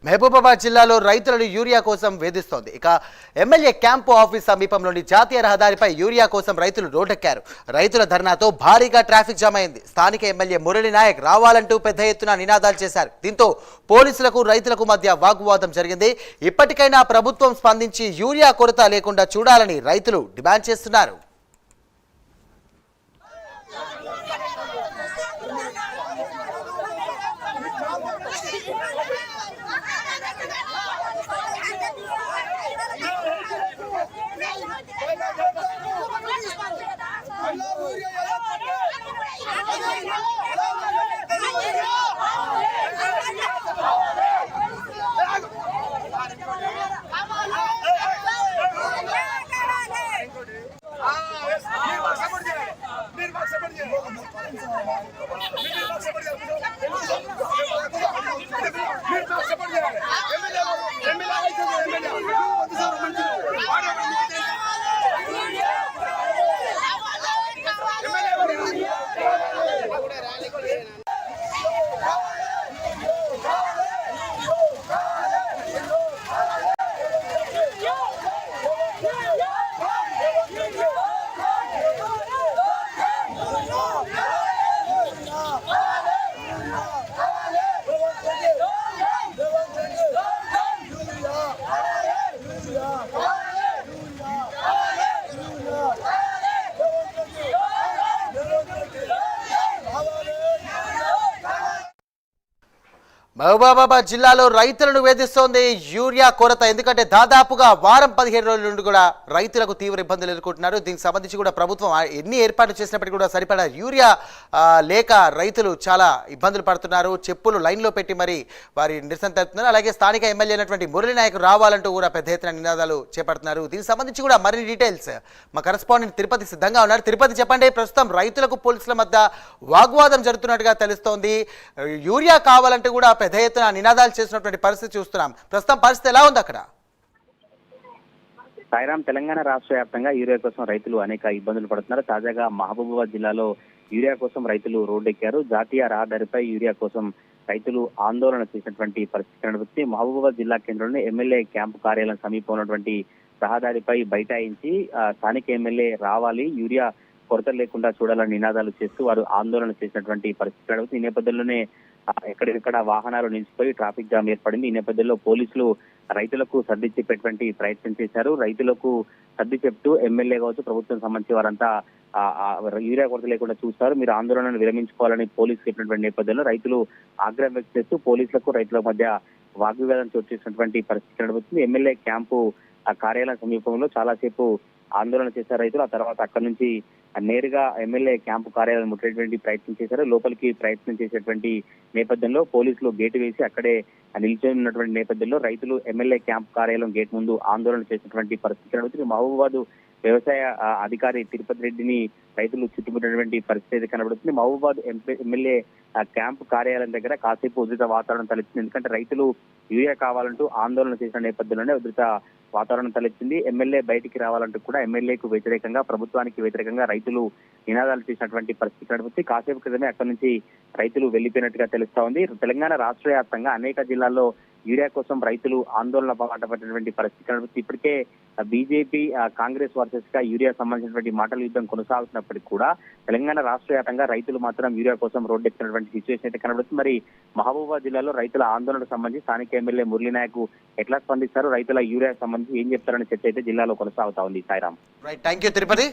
మహబూబాబాద్ జిల్లాలో రైతులను యూరియా కోసం వేధిస్తోంది. ఇక ఎమ్మెల్యే క్యాంపు ఆఫీస్ సమీపంలోని జాతీయ రహదారిపై యూరియా కోసం రైతులు రోడ్డెక్కారు. రైతుల ధర్నాతో భారీగా ట్రాఫిక్ జామ్ అయింది. స్థానిక ఎమ్మెల్యే మురళి నాయక్ రావాలంటూ పెద్ద ఎత్తున నినాదాలు చేశారు. దీంతో పోలీసులకు రైతులకు మధ్య వాగ్వాదం జరిగింది. ఇప్పటికైనా ప్రభుత్వం స్పందించి యూరియా కొరత లేకుండా చూడాలని రైతులు డిమాండ్ చేస్తున్నారు. మహబూబాబాద్ జిల్లాలో రైతులను వేధిస్తోంది యూరియా కొరత. ఎందుకంటే దాదాపుగా వారం 15 రోజుల నుండి కూడా రైతులకు తీవ్ర ఇబ్బందులు ఎదుర్కొంటున్నారు. దీనికి సంబంధించి కూడా ప్రభుత్వం ఎన్ని ఏర్పాట్లు చేసినప్పటికీ కూడా సరిపడా యూరియా లేక రైతులు చాలా ఇబ్బందులు పడుతున్నారు. చెప్పులు లైన్లో పెట్టి మరి వారి నిరసన తెలుపుతున్నారు. అలాగే స్థానిక ఎమ్మెల్యే అయినటువంటి మురళి నాయక్ రావాలంటూ కూడా పెద్ద ఎత్తున నినాదాలు చేపడుతున్నారు. దీనికి సంబంధించి కూడా మరిన్ని డీటెయిల్స్ మా కరెస్పాండెంట్ తిరుపతి సిద్ధంగా ఉన్నారు. తిరుపతి, చెప్పండి, ప్రస్తుతం రైతులకు పోలీసుల మధ్య వాగ్వాదం జరుగుతున్నట్టుగా తెలుస్తోంది. యూరియా కావాలంటూ కూడా పెద్ద ఎత్తున నినాదాలు చేసినటువంటి పరిస్థితి చూస్తున్నాం. ప్రస్తుతం పరిస్థితి ఎలా ఉంది అక్కడ? సాయిరాం, తెలంగాణ రాష్ట్ర వ్యాప్తంగా యూరియా కోసం రైతులు అనేక ఇబ్బందులు పడుతున్నారు. తాజాగా మహబూబాబాద్ జిల్లాలో యూరియా కోసం రైతులు రోడ్డెక్కారు. జాతీయ రహదారిపై యూరియా కోసం రైతులు ఆందోళన చేసినటువంటి పరిస్థితి కనిపిస్తుంది. మహబూబాబాద్ జిల్లా కేంద్రంలోని ఎమ్మెల్యే క్యాంపు కార్యాలయం సమీపంలో ఉన్నటువంటి రహదారిపై బైఠాయించి స్థానిక ఎమ్మెల్యే రావాలి, యూరియా కొరత లేకుండా చూడాలని నినాదాలు చేస్తూ వారు ఆందోళన చేసినటువంటి పరిస్థితి కనిపిస్తుంది. ఈ నేపథ్యంలోనే ఎక్కడికక్కడ వాహనాలు నిలిచిపోయి ట్రాఫిక్ జామ్ ఏర్పడింది. ఈ నేపథ్యంలో పోలీసులు రైతులకు సర్ది చెప్పేటువంటి ప్రయత్నం చేశారు. రైతులకు సర్ది చెప్తూ ఎమ్మెల్యే కావచ్చు, ప్రభుత్వం సంబంధించి వారంతా యూరియా కొరత లేకుండా చూస్తారు, మీరు ఆందోళనను విరమించుకోవాలని పోలీసులు చెప్పినటువంటి నేపథ్యంలో రైతులు ఆగ్రహం వ్యక్తం చేస్తూ పోలీసులకు రైతుల మధ్య వాగ్వివాదం చోటు చేసినటువంటి పరిస్థితి కనిపిస్తుంది. ఎమ్మెల్యే క్యాంపు కార్యాలయం సమీపంలో చాలాసేపు ఆందోళన చేశారు రైతులు. ఆ తర్వాత అక్కడి నుంచి నేరుగా ఎమ్మెల్యే క్యాంపు కార్యాలయం ముట్టేటువంటి ప్రయత్నం చేశారు. లోపలికి ప్రయత్నం చేసేటువంటి నేపథ్యంలో పోలీసులు గేటు వేసి అక్కడే నిలిచి ఉన్నటువంటి నేపథ్యంలో రైతులు ఎమ్మెల్యే క్యాంపు కార్యాలయం గేట్ ముందు ఆందోళన చేసినటువంటి పరిస్థితి కనబడుతుంది. మహబూబాబాద్ వ్యవసాయ అధికారి తిరుపతి రెడ్డిని రైతులు చుట్టుముట్టినటువంటి పరిస్థితి కనబడుతుంది. మహబూబాబాద్ ఎమ్మెల్యే క్యాంపు కార్యాలయం దగ్గర కాసేపు ఉధృత వాతావరణం తలెత్తింది. ఎందుకంటే రైతులు యూరియా కావాలంటూ ఆందోళన చేసిన నేపథ్యంలోనే ఉధృత వాతావరణం తలెత్తింది. ఎమ్మెల్యే బయటికి రావాలంటూ కూడా ఎమ్మెల్యేకు వ్యతిరేకంగా, ప్రభుత్వానికి వ్యతిరేకంగా రైతులు నినాదాలు చేసినటువంటి పరిస్థితి కనిపిస్తుంది. కాసేపు క్రితమే అక్కడి నుంచి రైతులు వెళ్లిపోయినట్టుగా తెలుస్తా ఉంది. తెలంగాణ రాష్ట్ర వ్యాప్తంగా అనేక జిల్లాల్లో యూరియా కోసం రైతులు ఆందోళన బాట పట్టినటువంటి పరిస్థితి కనిపిస్తుంది. ఇప్పటికే బీజేపీ కాంగ్రెస్ వర్సెస్ గా యూరియా సంబంధించినటువంటి మాటల యుద్ధం కొనసాగుతున్నప్పటికీ కూడా తెలంగాణ రాష్ట్ర వ్యాప్తంగా రైతులు మాత్రం యూరియా కోసం రోడ్డెక్కినటువంటి సిచ్యువేషన్ అయితే కనబడుతుంది. మరి మహబూబాబాద్ జిల్లాలో రైతుల ఆందోళనకు సంబంధించి స్థానిక ఎమ్మెల్యే మురళి నాయక్ ఎట్లా స్పందిస్తారు, రైతుల యూరియా సంబంధించి ఏం చెప్తారనే చర్చ అయితే జిల్లాలో కొనసాగుతా ఉంది. Sairam. Right, thank you Tirupati.